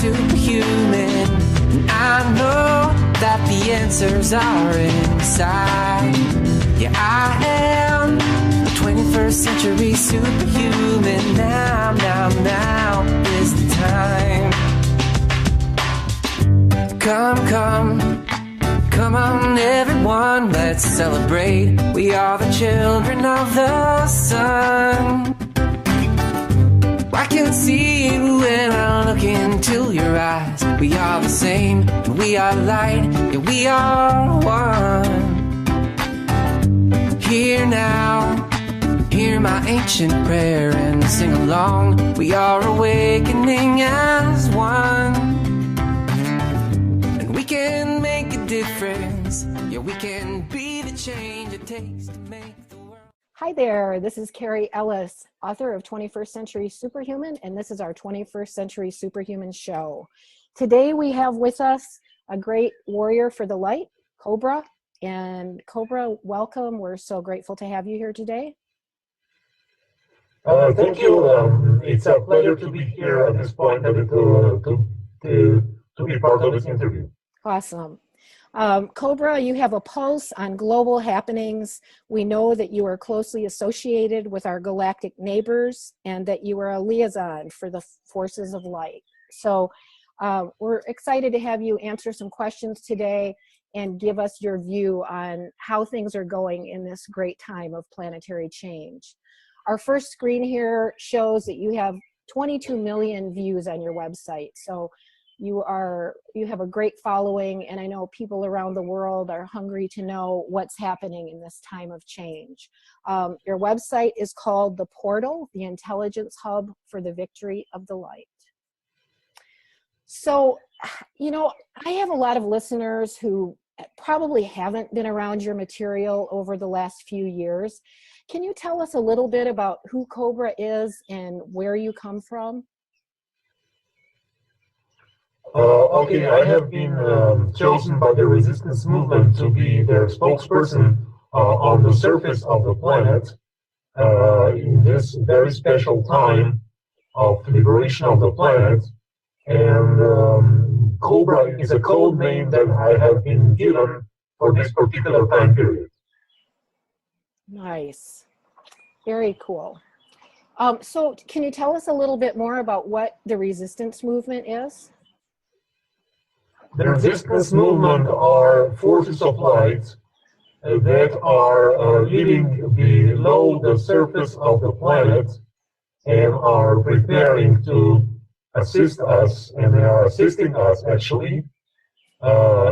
superhuman. And I know that the answers are inside. Yeah, I am a 21st century superhuman. Now is the time. Come on everyone, let's celebrate. We are the children of the sun. I can see you when I look into your eyes. We are the same, we are light, yeah, we are one. Here now, hear my ancient prayer and sing along. We are awakening as one. And we can make a difference. Yeah, we can be the change it takes to make the world. Hi there, this is Carrie Ellis, author of 21st Century Superhuman, and this is our 21st Century Superhuman show. Today we have with us a great warrior for the light, Cobra. And Cobra, welcome. We're so grateful to have you here today. Thank you. It's a pleasure to be here at this point to be part of this interview. Awesome. Cobra, you have a pulse on global happenings. We know that you are closely associated with our galactic neighbors and that you are a liaison for the forces of light. So we're excited to have you answer some questions today and give us your view on how things are going in this great time of planetary change. Our first screen here shows that you have 22 million views on your website. So you have a great following, and I know people around the world are hungry to know what's happening in this time of change. Your website is called The Portal, the Intelligence Hub for the Victory of the Light. So, you know, I have a lot of listeners who probably haven't been around your material over the last few years. Can you tell us a little bit about who Cobra is and where you come from? Okay, I have been chosen by the resistance movement to be their spokesperson on the surface of the planet in this very special time of liberation of the planet. And Cobra is a code name that I have been given for this particular time period. Nice. Very cool. So can you tell us a little bit more about what the resistance movement is? The resistance movement are forces of light that are living below the surface of the planet and are preparing to assist us, and they are assisting us actually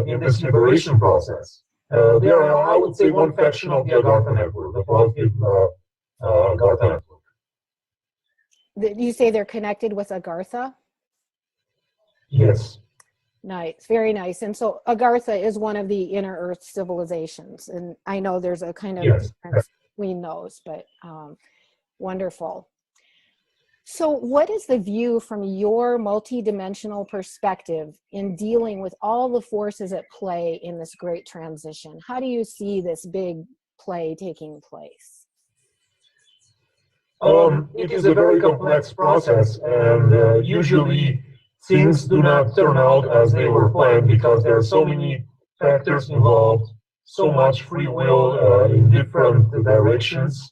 in this liberation process. They are, I would say, one faction of the Agartha network, the positive Agartha network. You say they're connected with Agartha? Yes. Nice, very nice. And so Agartha is one of the inner Earth civilizations, and I know there's a kind of difference between those, but wonderful. So what is the view from your multidimensional perspective in dealing with all the forces at play in this great transition? How do you see this big play taking place? It is a very complex process, and usually things do not turn out as they were planned because there are so many factors involved, so much free will in different directions.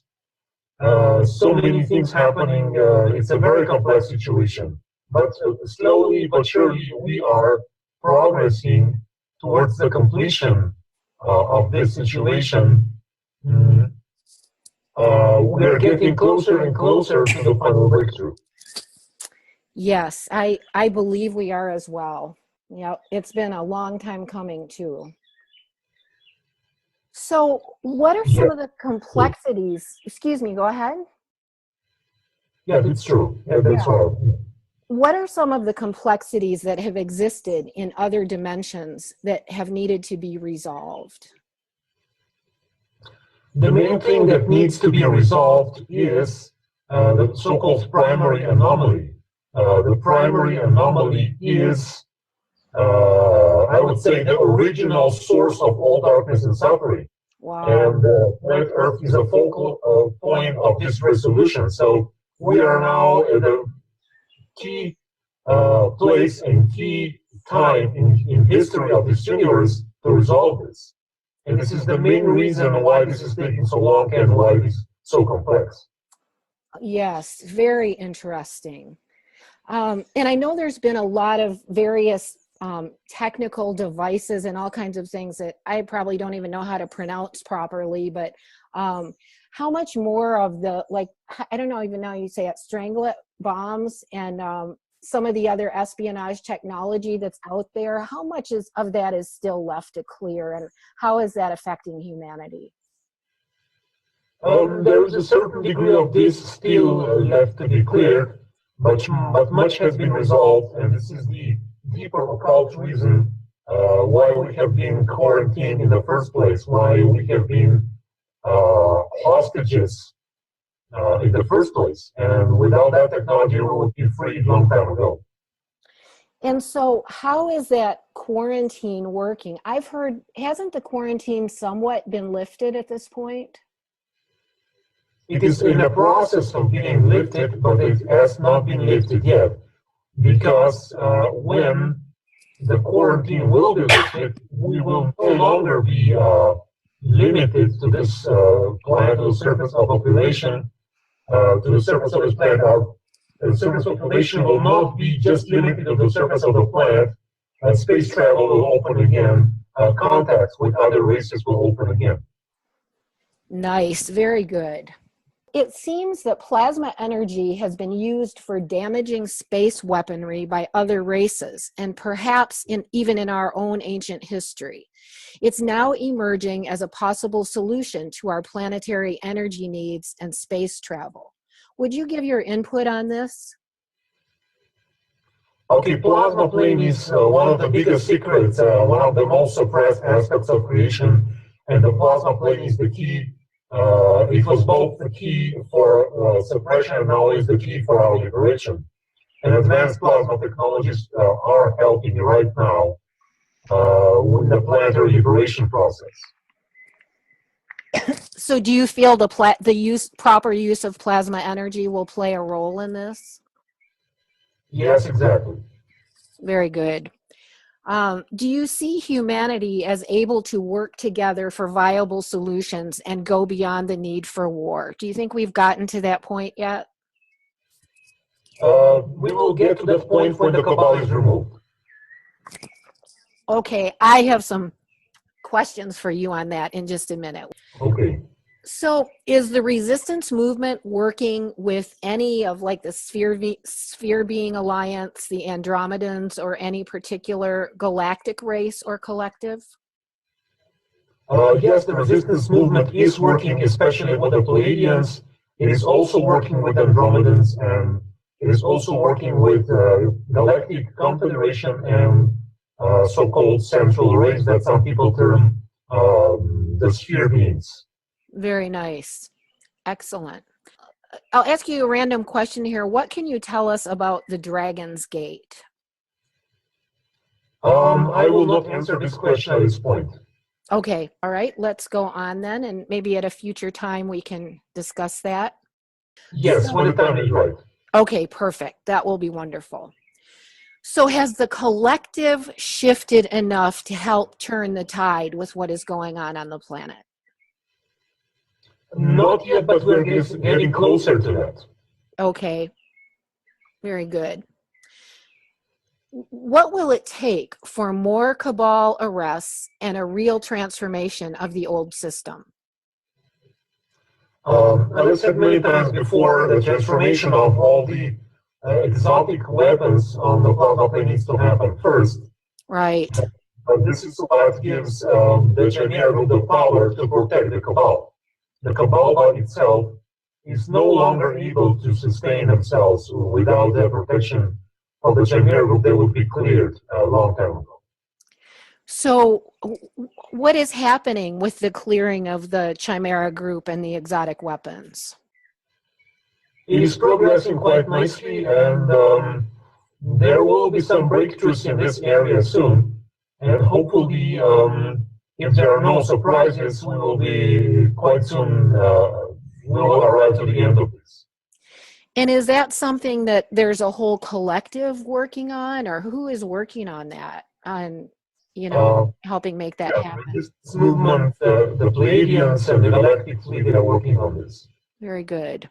So many things happening. It's a very complex situation. But slowly but surely, we are progressing towards the completion of this situation. We're getting closer and closer to the final breakthrough. Yes, I believe we are as well. Yeah, it's been a long time coming too. So what are some of the complexities? Excuse me, go ahead. Yeah, that's true. Yeah, that's right. What are some of the complexities that have existed in other dimensions that have needed to be resolved? The main thing that needs to be resolved is the so-called primary anomaly. The primary anomaly is, I would say, the original source of all darkness and suffering. Wow. And planet Earth is a focal point of this resolution. So we are now at the key place and key time in history of this universe to resolve this. And this is the main reason why this is taking so long and why it is so complex. Yes, very interesting. And I know there's been a lot of various technical devices and all kinds of things that I probably don't even know how to pronounce properly, but how much more of the, like, I don't know even know you say it, stranglet bombs and some of the other espionage technology that's out there, how much of that is still left to clear, and how is that affecting humanity? There is a certain degree of this still left to be cleared, but much has been resolved, and this is the deeper occult reason why we have been quarantined in the first place, why we have been hostages in the first place. And without that technology, we would be freed long time ago. And so how is that quarantine working? I've heard, hasn't the quarantine somewhat been lifted at this point? It is in the process of being lifted, but it has not been lifted yet, because when the quarantine will be lifted, we will no longer be limited to this planet, to the surface of population, to the surface of this planet. The surface population will not be just limited to the surface of the planet. Space travel will open again. Contacts with other races will open again. Nice, very good. It seems that plasma energy has been used for damaging space weaponry by other races, and perhaps even in our own ancient history. It's now emerging as a possible solution to our planetary energy needs and space travel. Would you give your input on this? Okay, plasma plane is one of the biggest secrets, one of the most suppressed aspects of creation, and the plasma plane is the key. It was both the key for suppression and now is the key for our liberation. And advanced plasma technologies are helping right now with the planetary liberation process. So do you feel the proper use of plasma energy will play a role in this? Yes, exactly. Very good. Do you see humanity as able to work together for viable solutions and go beyond the need for war? Do you think we've gotten to that point yet? We will get to that point when the cabal is removed. Okay, I have some questions for you on that in just a minute. Okay. So is the resistance movement working with any of like the sphere being alliance, the Andromedans, or any particular galactic race or collective? Yes, the resistance movement is working, especially with the Pleiadians. It is also working with Andromedans, and it is also working with Galactic Confederation and so-called central race that some people term the sphere beings. Very nice. Excellent. I'll ask you a random question here. What can you tell us about the Dragon's Gate? I will not answer this question at this point. Okay. All right. Let's go on then, and maybe at a future time we can discuss that. Yes, when the time is right. Okay, perfect. That will be wonderful. So has the collective shifted enough to help turn the tide with what is going on the planet? Not yet, but we're getting closer to that. Okay, very good. What will it take for more cabal arrests and a real transformation of the old system? As I said many times before, the transformation of all the exotic weapons on the plasma plane needs to happen first. Right. But this is what gives the Chimera Group the power to protect the cabal. The cabal by itself is no longer able to sustain themselves. Without the protection of the Chimera Group, they would be cleared a long time ago. So what is happening with the clearing of the Chimera Group and the exotic weapons? It is progressing quite nicely, and there will be some breakthroughs in this area soon. And hopefully, if there are no surprises, we will be quite soon, we will arrive to the end of this. And is that something that there's a whole collective working on, or who is working on that, on, helping make that happen? This movement, the Palladians and the Galactic Fleet are working on this. Very good.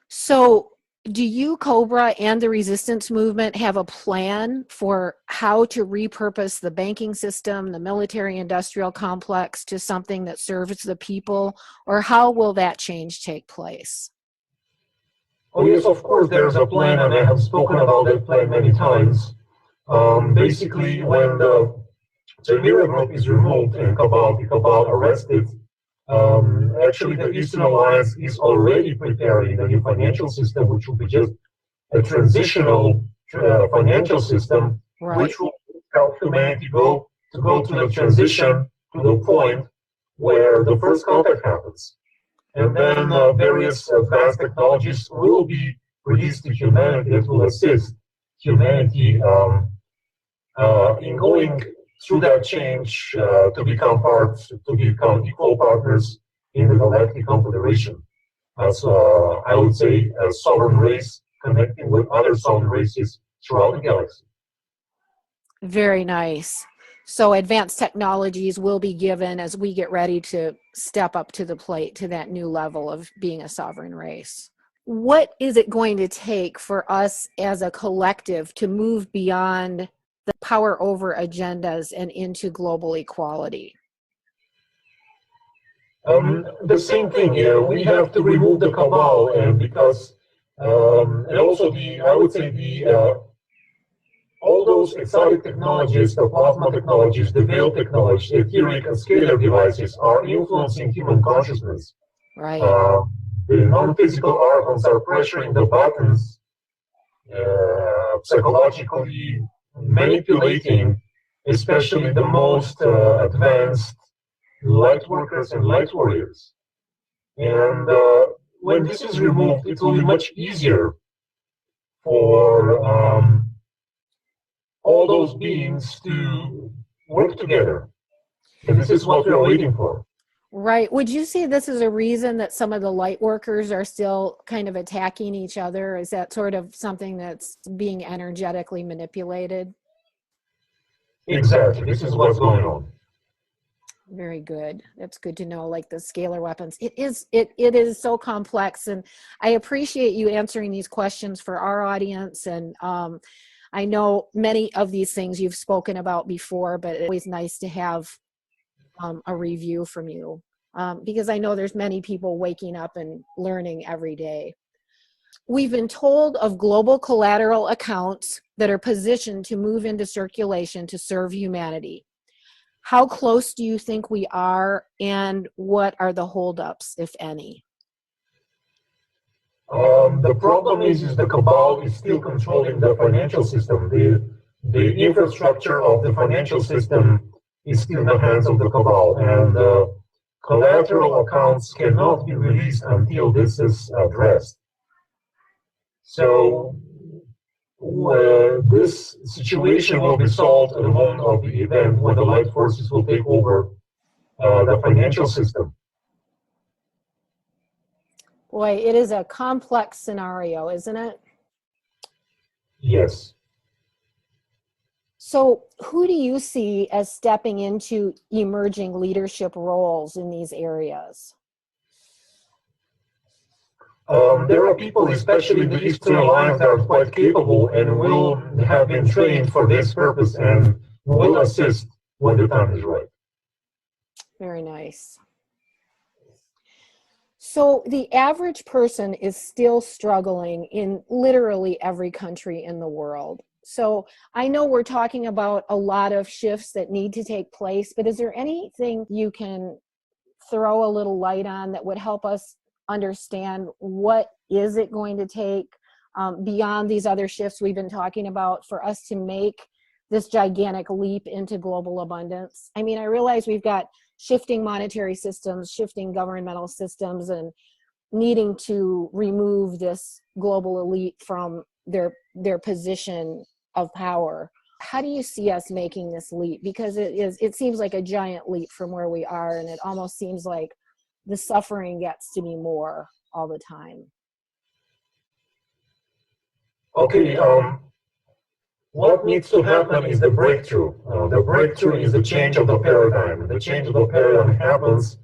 So do you, Cobra, and the resistance movement have a plan for how to repurpose the banking system, the military-industrial complex, to something that serves the people, or how will that change take place? Oh yes, of course, there's a plan, and I have spoken about that plan many times. Basically, when the Chimera group is removed and the Cabal arrested, actually the Eastern Alliance is already preparing a new financial system, which will be just a transitional financial system, Right. which will help humanity go to the transition to the point where the first contact happens. And then various advanced technologies will be released to humanity that will assist humanity in going through that change to become equal partners in the Galactic Confederation. As I would say, a sovereign race connecting with other sovereign races throughout the galaxy. Very nice. So advanced technologies will be given as we get ready to step up to the plate to that new level of being a sovereign race. What is it going to take for us as a collective to move beyond the power over agendas and into global equality? The same thing here. We have to remove the Cabal, and because and also I would say all those exotic technologies, the plasma technologies, the veil technology, the etheric and scalar devices are influencing human consciousness. Right. The non-physical archons are pressuring the buttons, psychologically manipulating, especially the most advanced light workers and light warriors. And when this is removed, it will be much easier for all those beings to work together. And this is what we are waiting for. Right. Would you say this is a reason that some of the light workers are still kind of attacking each other? Is that sort of something that's being energetically manipulated? Exactly. This is what's going on. Very good. That's good to know, like the scalar weapons. It is so complex, and I appreciate you answering these questions for our audience. And I know many of these things you've spoken about before, but it's always nice to have a review from you, because I know there's many people waking up and learning every day. We've been told of global collateral accounts that are positioned to move into circulation to serve humanity. How close do you think we are, and what are the holdups, if any? The problem is the Cabal is still controlling the financial system. The infrastructure of the financial system is still in the hands of the Cabal, and collateral accounts cannot be released until this is addressed. So this situation will be solved at the moment of the event when the light forces will take over the financial system. Boy, it is a complex scenario, isn't it? Yes. So who do you see as stepping into emerging leadership roles in these areas? There are people, especially in the Eastern Alliance, that are quite capable and will have been trained for this purpose and will assist when the time is right. Very nice. So the average person is still struggling in literally every country in the world. So I know we're talking about a lot of shifts that need to take place, but is there anything you can throw a little light on that would help us understand what is it going to take beyond these other shifts we've been talking about for us to make this gigantic leap into global abundance? I mean, I realize we've got shifting monetary systems, shifting governmental systems, and needing to remove this global elite from their position of power. How do you see us making this leap? Because it seems like a giant leap from where we are, and it almost seems like the suffering gets to be more all the time. Okay, what needs to happen is the breakthrough. The breakthrough is the change of the paradigm. The change of the paradigm happens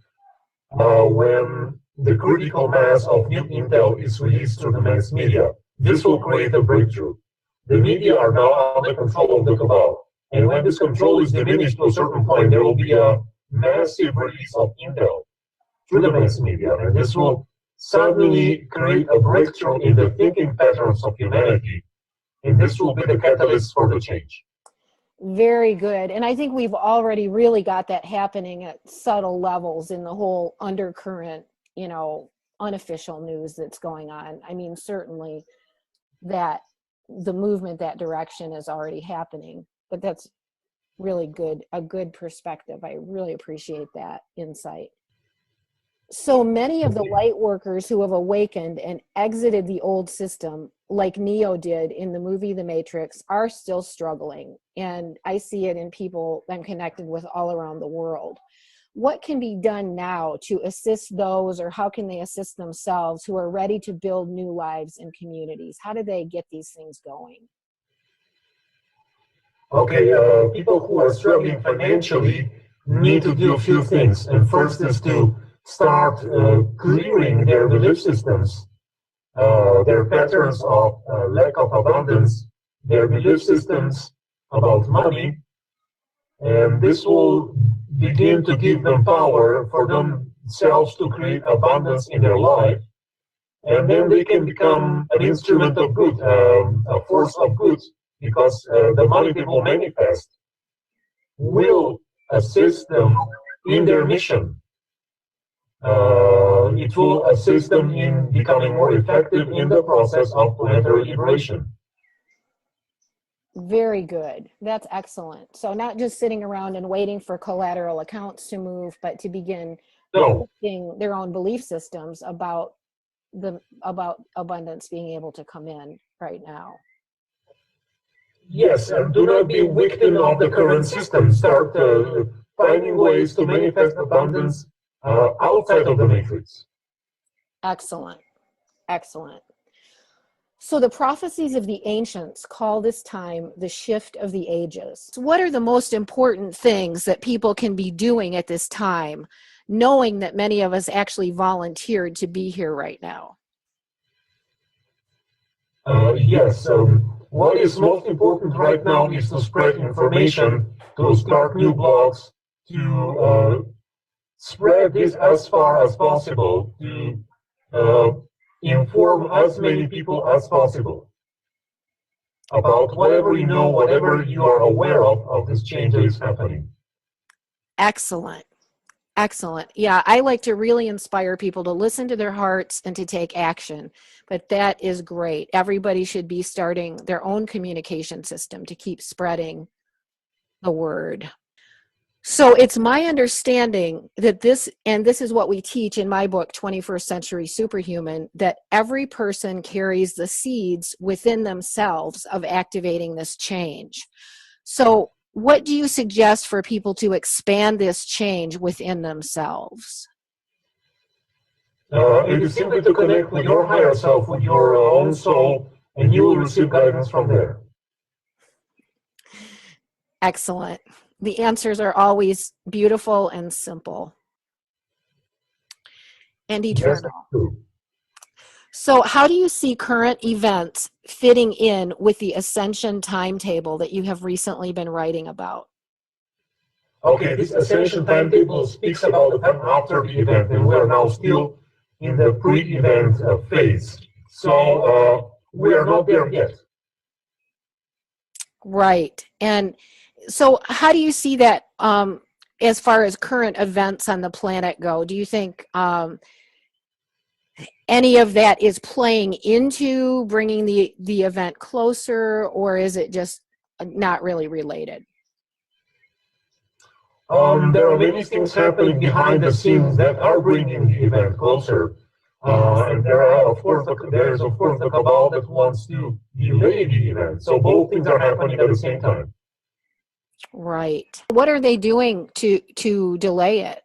when the critical mass of new intel is released through the mass media. This will create a breakthrough. The media are now under control of the cabal. And when this control is diminished to a certain point, there will be a massive release of intel through the mass media. And this will suddenly create a breakthrough in the thinking patterns of humanity. And this will be the catalyst for the change. Very good. And I think we've already really got that happening at subtle levels in the whole undercurrent, you know, unofficial news that's going on. I mean, certainly that the movement that direction is already happening, but that's really good, a good perspective. I really appreciate that insight. So many of the light workers who have awakened and exited the old system, like Neo did in the movie The Matrix, are still struggling. And I see it in people I'm connected with all around the world. What can be done now to assist those, or how can they assist themselves who are ready to build new lives and communities? How do they get these things going? Okay, people who are struggling financially need to do a few things. And first is to start clearing their belief systems, their patterns of lack of abundance, their belief systems about money, and this will begin to give them power for themselves to create abundance in their life, and then they can become an instrument of good, a force of good, because the money they will manifest will assist them in their mission. It will assist them in becoming more effective in the process of planetary liberation. Very good. That's excellent. So not just sitting around and waiting for collateral accounts to move, but to begin shifting their own belief systems about abundance being able to come in right now. Yes, and do not be a victim of the current system. Start finding ways to manifest abundance outside of the matrix. Excellent. Excellent. So the prophecies of the ancients call this time the shift of the ages. So what are the most important things that people can be doing at this time, knowing that many of us actually volunteered to be here right now? Yes, what is most important right now is to spread information, to start new blogs, to spread this as far as possible, to inform as many people as possible about whatever you know, whatever you are aware of this change that is happening. Excellent. Excellent. Yeah, I like to really inspire people to listen to their hearts and to take action. But that is great. Everybody should be starting their own communication system to keep spreading the word. So it's my understanding that this is what we teach in my book, 21st Century Superhuman, that every person carries the seeds within themselves of activating this change. So what do you suggest for people to expand this change within themselves? It is simply to connect with your higher self, with your own soul, and you will receive guidance from there. Excellent. The answers are always beautiful and simple and eternal. Yes, that's true. So how do you see current events fitting in with the ascension timetable that you have recently been writing about? Okay, this ascension timetable speaks about the time after the event, and we are now still in the pre-event phase. So we are not there yet. Right. And so how do you see that as far as current events on the planet go? Do you think any of that is playing into bringing the event closer, or is it just not really related? There are many things happening behind the scenes that are bringing the event closer. And there is of course the cabal that wants to delay the event. So both things are happening at the same time. Right. What are they doing to delay it?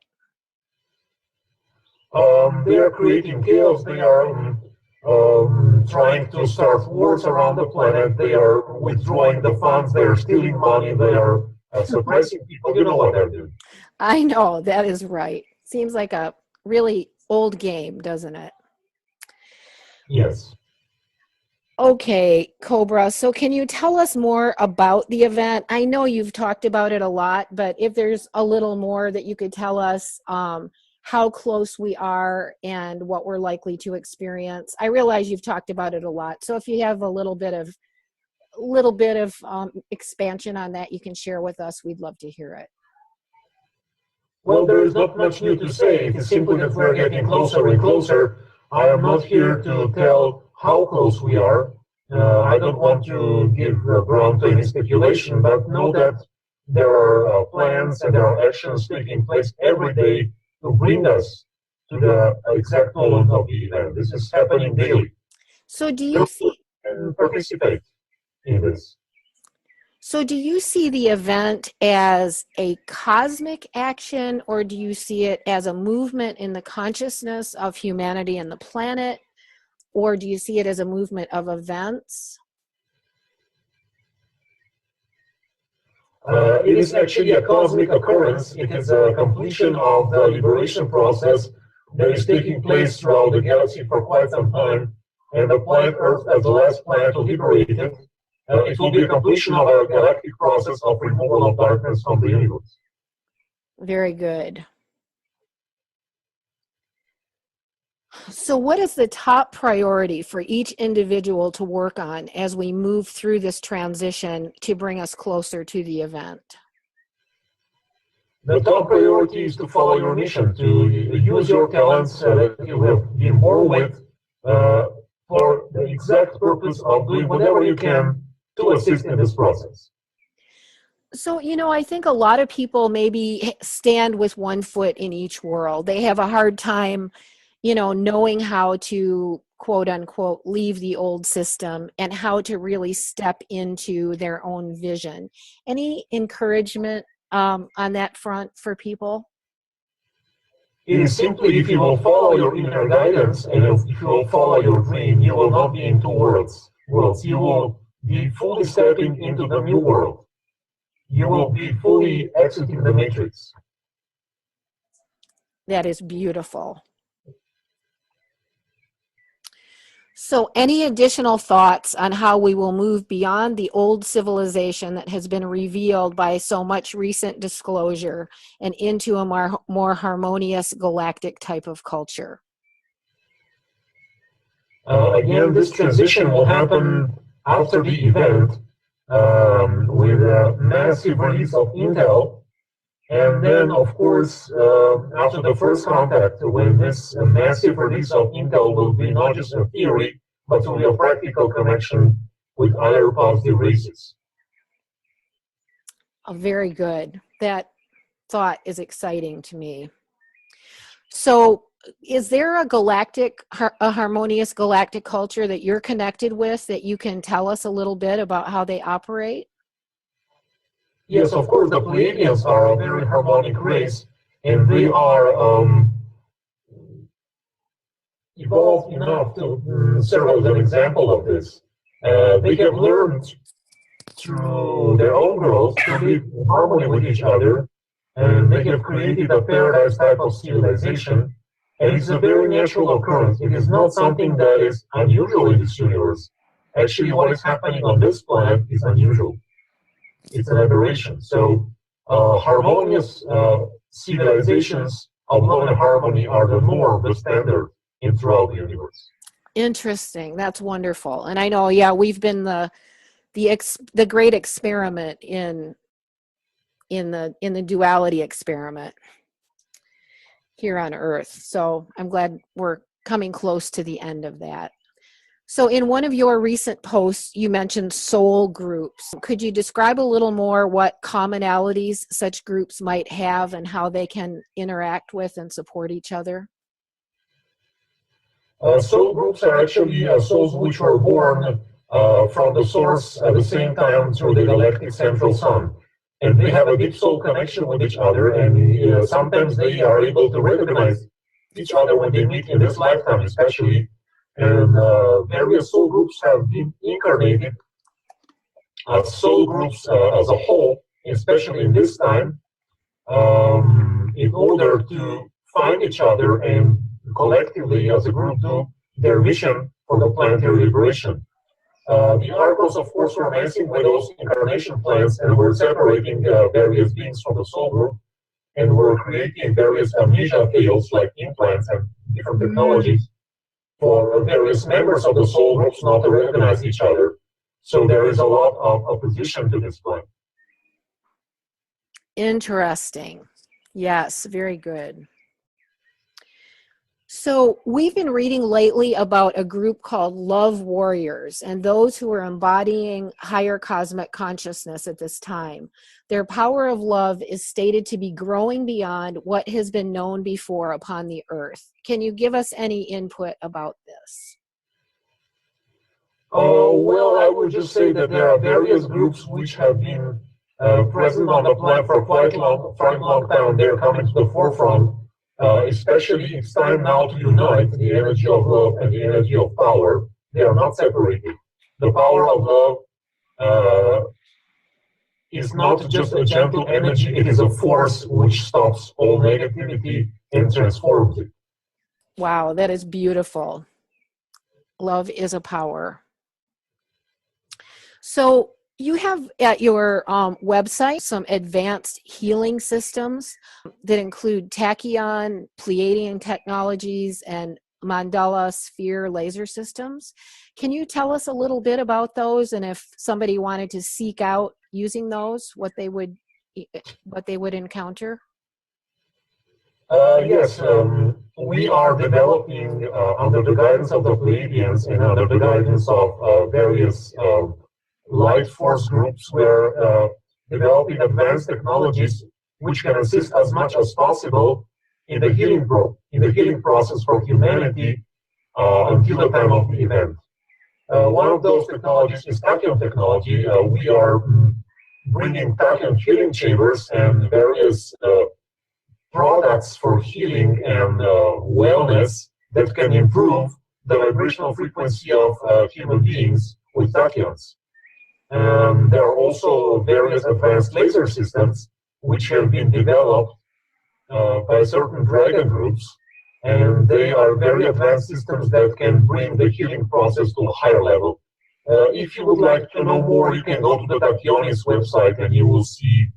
They are creating chaos. They are trying to start wars around the planet. They are withdrawing the funds. They are stealing money. They are suppressing people. You know what they're doing. I know, that is right. Seems like a really old game, doesn't it? Yes. Okay, Cobra, so can you tell us more about the event? I know you've talked about it a lot, but if there's a little more that you could tell us, how close we are and what we're likely to experience. I realize you've talked about it a lot, so if you have a little bit of expansion on that you can share with us, we'd love to hear it. Well, there is not much new to say. It is simply that we're getting closer and closer. I am not here to tell how close we are. I don't want to give ground to any speculation, but know that there are plans and there are actions taking place every day to bring us to the exact moment of the event. This is happening daily. So do you see and participate in this? So do you see the event as a cosmic action, or do you see it as a movement in the consciousness of humanity and the planet, or do you see it as a movement of events? It is actually a cosmic occurrence. It is a completion of the liberation process that is taking place throughout the galaxy for quite some time, and the planet Earth as the last planet to liberate it. It will be a completion of a galactic process of removal of darkness from the universe. Very good. So what is the top priority for each individual to work on as we move through this transition to bring us closer to the event? The top priority is to follow your mission, to use your talents that you have been born with for the exact purpose of doing whatever you can to assist in this process. So, I think a lot of people maybe stand with one foot in each world. They have a hard time, knowing how to, quote unquote, leave the old system and how to really step into their own vision. Any encouragement on that front for people? It is simply, if you will follow your inner guidance and if you will follow your dream, you will not be in two worlds. You will be fully stepping into the new world. You will be fully exiting the matrix. That is beautiful. So any additional thoughts on how we will move beyond the old civilization that has been revealed by so much recent disclosure and into a more harmonious galactic type of culture? Again, this transition will happen after the event with a massive release of intel. And then, of course, after the first contact, when this massive release of intel will be not just a theory, but will be a practical connection with other positive races. Oh, very good. That thought is exciting to me. So is there a harmonious galactic culture that you're connected with that you can tell us a little bit about how they operate? Yes, of course, the Pleiadians are a very harmonic race, and they are evolved enough to serve as an example of this. They have learned through their own growth to live in harmony with each other, and they have created a paradise type of civilization, and it's a very natural occurrence. It is not something that is unusual in this universe. Actually, what is happening on this planet is unusual. It's an aberration. So harmonious civilizations of love and harmony are the norm, the standard throughout the universe. Interesting. That's wonderful. And I know, yeah, we've been the great experiment in the duality experiment here on Earth. So I'm glad we're coming close to the end of that. So in one of your recent posts, you mentioned soul groups. Could you describe a little more what commonalities such groups might have and how they can interact with and support each other? Soul groups are actually souls which were born from the source at the same time through the galactic central sun. And they have a deep soul connection with each other, and sometimes they are able to recognize each other when they meet in this lifetime especially. And various soul groups have been incarnated as soul groups as a whole, especially in this time, in order to find each other and collectively as a group do their mission for the planetary liberation. The articles, of course, were messing with those incarnation plans and were separating various beings from the soul group and were creating various amnesia fields like implants and different technologies for various members of the soul groups not to recognize each other. So there is a lot of opposition to this plan. Interesting. Yes, very good. So we've been reading lately about a group called Love Warriors and those who are embodying higher cosmic consciousness at this time. Their power of love is stated to be growing beyond what has been known before upon the earth. Can you give us any input about this? Well, I would just say that there are various groups which have been present on the planet for quite a long time. They're coming to the forefront. Especially, it's time now to unite the energy of love and the energy of power. They are not separated. The power of love is not just a gentle energy, it is a force which stops all negativity and transforms it. Wow, that is beautiful. Love is a power. So you have at your website some advanced healing systems that include tachyon, Pleiadian technologies, and mandala sphere laser systems. Can you tell us a little bit about those, and if somebody wanted to seek out using those, what they would encounter? Yes, we are developing under the guidance of the Pleiadians and under the guidance of various light force groups. We're developing advanced technologies which can assist as much as possible in the healing process for humanity until the time of the event. One of those technologies is tachyon technology. We are bringing tachyon healing chambers and various products for healing and wellness that can improve the vibrational frequency of human beings with tachyons. There are also various advanced laser systems which have been developed by certain dragon groups, and they are very advanced systems that can bring the healing process to a higher level. If you would like to know more, you can go to the Tachyonis website and you will see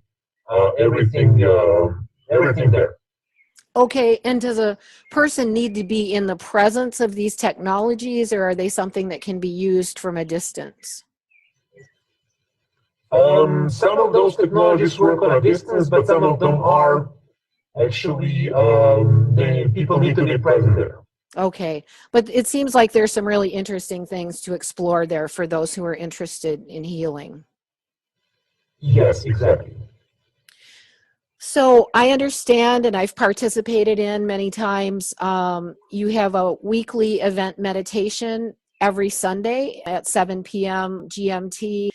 everything there. Okay, and does a person need to be in the presence of these technologies, or are they something that can be used from a distance? Some of those technologies work on a distance, but some of them are actually, people need to be present there. Okay, but it seems like there's some really interesting things to explore there for those who are interested in healing. Yes, exactly. So I understand, and I've participated in many times, you have a weekly event meditation every Sunday at 7 p.m. GMT.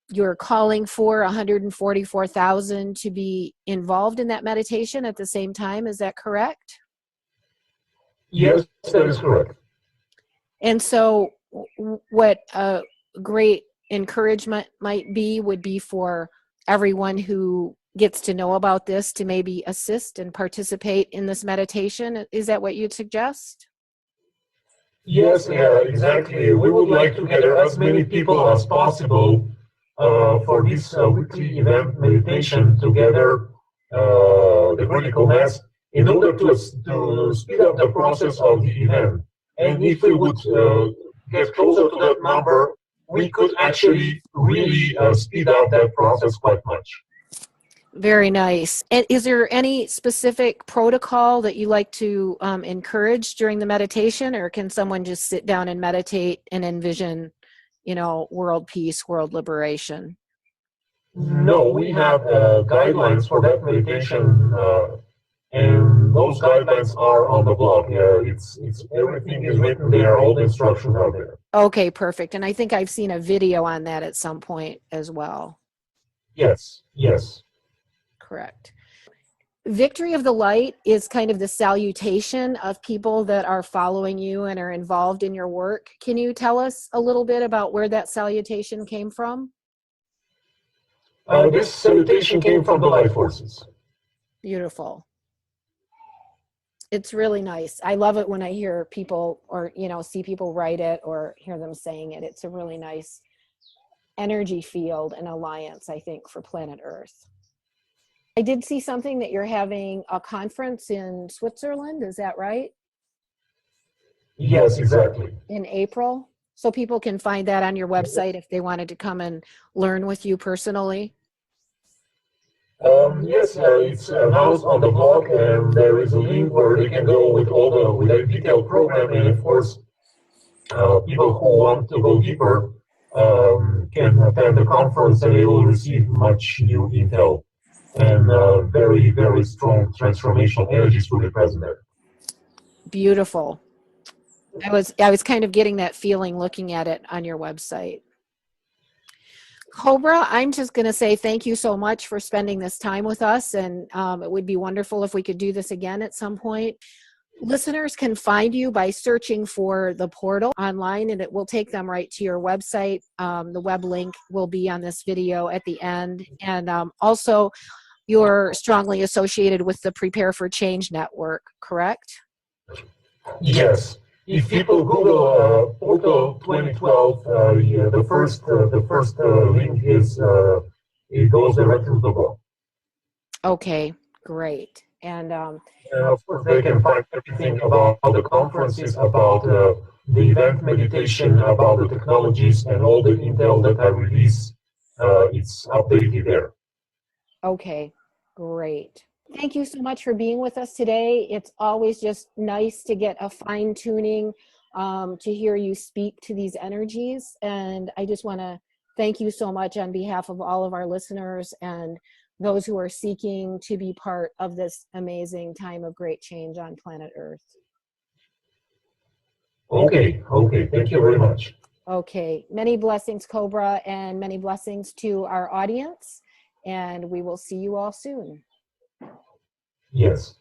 You're calling for 144,000 to be involved in that meditation at the same time. Is that correct? Yes, that is correct. And so what a great encouragement would be for everyone who gets to know about this to maybe assist and participate in this meditation. Is that what you'd suggest? Yes, yeah, exactly. We would like to gather as many people as possible for this weekly event meditation together, the critical mass, in order to speed up the process of the event. And if we would get closer to that number, we could actually really speed up that process quite much. Very nice. And is there any specific protocol that you like to encourage during the meditation, or can someone just sit down and meditate and envision, world peace, world liberation? No, we have guidelines for that meditation, and those guidelines are on the blog. It's everything is written there. All the instructions are there. Okay, perfect. And I think I've seen a video on that at some point as well. Yes. Correct. Victory of the Light is kind of the salutation of people that are following you and are involved in your work. Can you tell us a little bit about where that salutation came from? This salutation came from the life forces. Beautiful. It's really nice. I love it when I hear people or, you know, see people write it or hear them saying it. It's a really nice energy field and alliance, I think, for planet Earth. I did see something that you're having a conference in Switzerland. Is that right? Yes, exactly. In April. So people can find that on your website if they wanted to come and learn with you personally. Yes, it's announced on the blog, and there is a link where they can go with a detailed program. And of course, people who want to go deeper can attend the conference, and they will receive much new intel and very, very strong transformational energies will be present there. Beautiful. I was kind of getting that feeling looking at it on your website. Cobra, I'm just going to say thank you so much for spending this time with us, and it would be wonderful if we could do this again at some point. Listeners can find you by searching for the portal online, and it will take them right to your website. The web link will be on this video at the end, and also you're strongly associated with the Prepare for Change network, correct? Yes. If people Google Portal 2012, the first link is it goes directly to the blog. Okay, great. And of course, they can find everything about the conferences, about the event meditation, about the technologies, and all the intel that I release. It's updated there. Okay, great. Thank you so much for being with us today. It's always just nice to get a fine tuning to hear you speak to these energies. And I just want to thank you so much on behalf of all of our listeners and those who are seeking to be part of this amazing time of great change on planet Earth. Okay. Thank you very much. Okay. Many blessings, Cobra, and many blessings to our audience. And we will see you all soon. Yes.